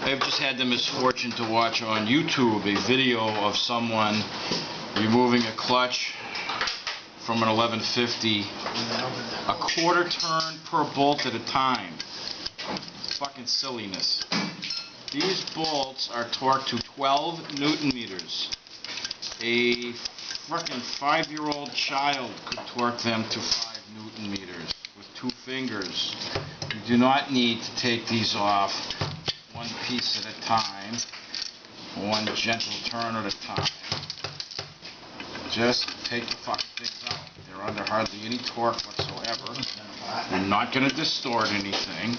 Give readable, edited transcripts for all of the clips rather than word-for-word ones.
I've just had the misfortune to watch on YouTube a video of someone removing a clutch from an 1150 a quarter turn per bolt at a time. Fucking silliness. These bolts are torqued to 12 Newton meters. A fucking 5-year-old child could torque them to 5 Newton meters with 2 fingers. You do not need to take these off one piece at a time, one gentle turn at a time. Just take the fucking things out. They're under hardly any torque whatsoever. You're not going to distort anything.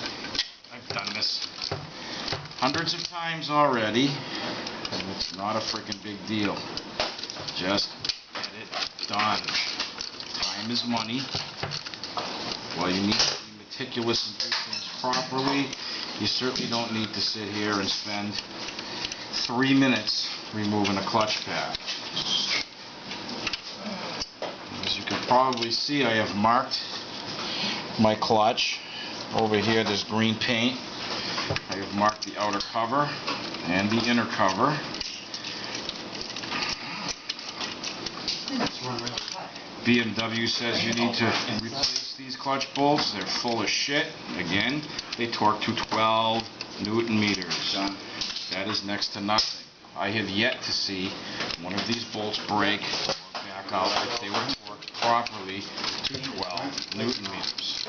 I've done this hundreds of times already, and it's not a freaking big deal. Just get it done. Time is money. While you need to be meticulous and do things properly, you certainly don't need to sit here and spend 3 minutes removing a clutch pad. As you can probably see, I have marked my clutch. Over here there's green paint. I have marked the outer cover and the inner cover. BMW says you need to replace these clutch bolts. They're full of shit. Again, they torque to 12 Newton meters. That is next to nothing. I have yet to see one of these bolts break or back out if they were torqued properly to 12 Newton meters.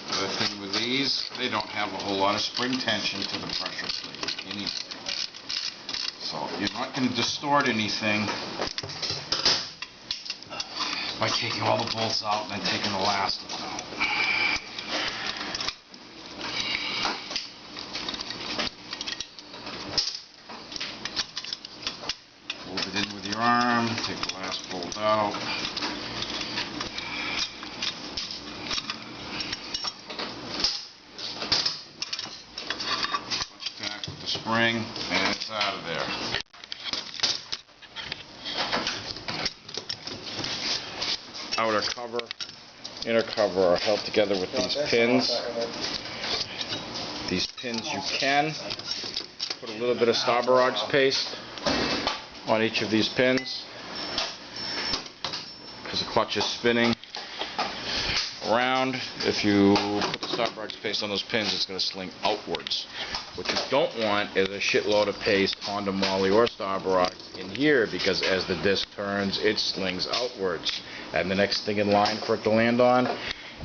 The thing with these, they don't have a whole lot of spring tension to the pressure plate anyway. So you're not going to distort anything by taking all the bolts out and then taking the last one out. Hold it in with your arm, take the last bolt out. Spring, and it's out of there. Outer cover, inner cover are held together with these pins. These pins you can put a little bit of Starburst paste on each of these pins because the clutch is spinning around. If you put the Starburst paste on those pins, it's going to sling outwards. What you don't want is a shitload of paste, Honda Moly or Starburst in here, because as the disc turns, it slings outwards. And the next thing in line for it to land on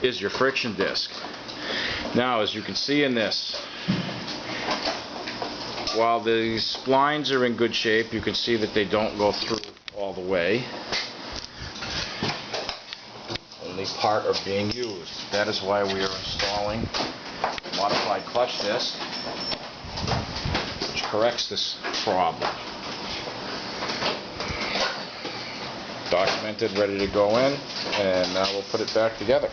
is your friction disc. Now, as you can see in this, while the splines are in good shape, you can see that they don't go through all the way. Only part are being used. That is why we are installing a modified clutch disc, which corrects this problem. Documented, ready to go in, and now we'll put it back together.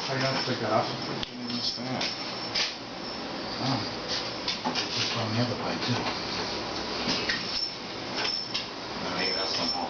I got to take it off. What is that? Oh. It's just on the other side too. Maybe that's the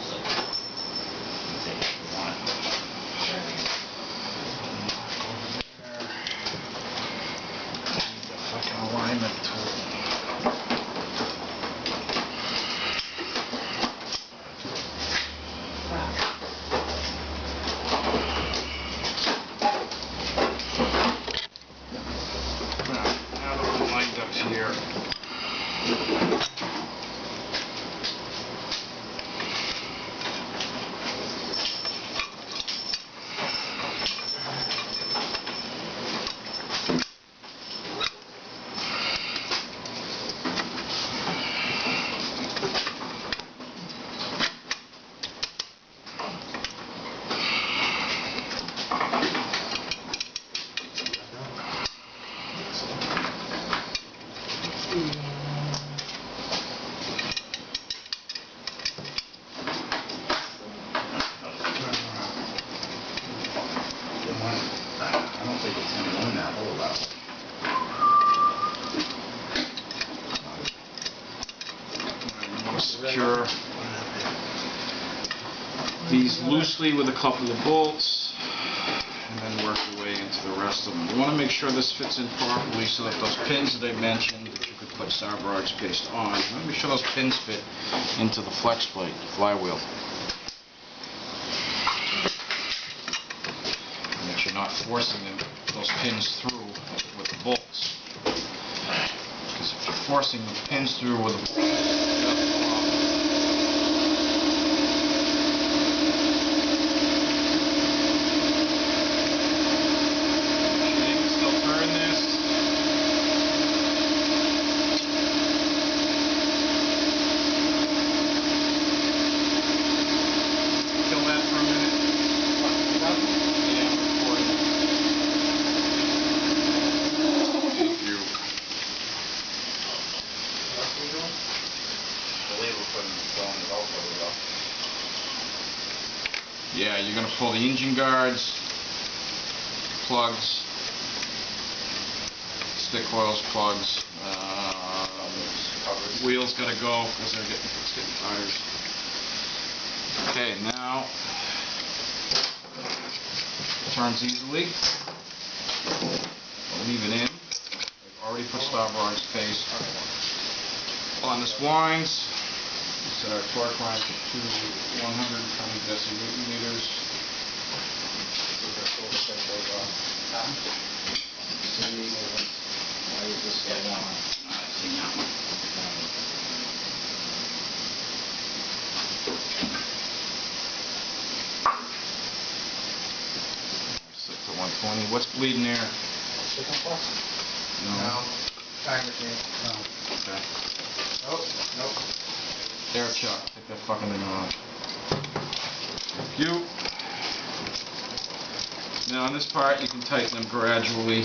secure these loosely with a couple of bolts, and then work your way into the rest of them. You want to make sure this fits in properly so that those pins that I mentioned that you could put Starburst paste on, you want to make sure those pins fit into the flex plate, flywheel. And that you're not forcing those pins through with the bolts. Because if you're forcing the pins through with the bolts, yeah, you're going to pull the engine guards, plugs, stick coils, plugs, wheels got to go because they're getting tires. Okay, now it turns easily. I'll leave it in. I've already put Starburst paste on the splines. Set our torque wrench to 120 deciliters. Set to 120. What's bleeding there? No. Tire machine. No. Okay. Nope. Nope. There, Chuck. Take that fucking thing off. Thank you. Now on this part, you can tighten them gradually.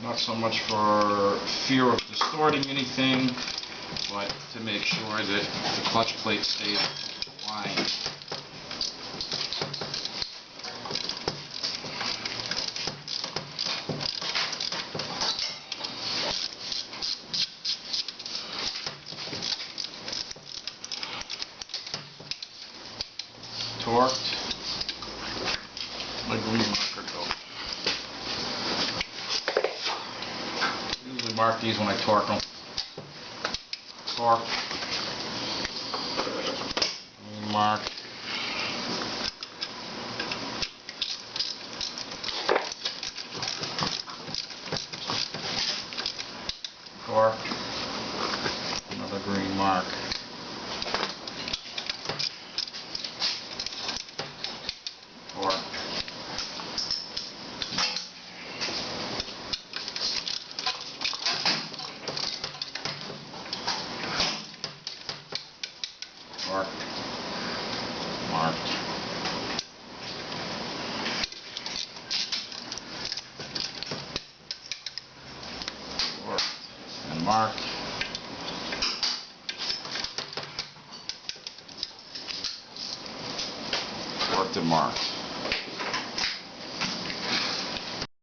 Not so much for fear of distorting anything, but to make sure that the clutch plate stays aligned. Torqued. My green marker go. Usually mark these when I torque them. Torque. Green mark. Torque. Another green mark. Marked. And marked. Worked and marked.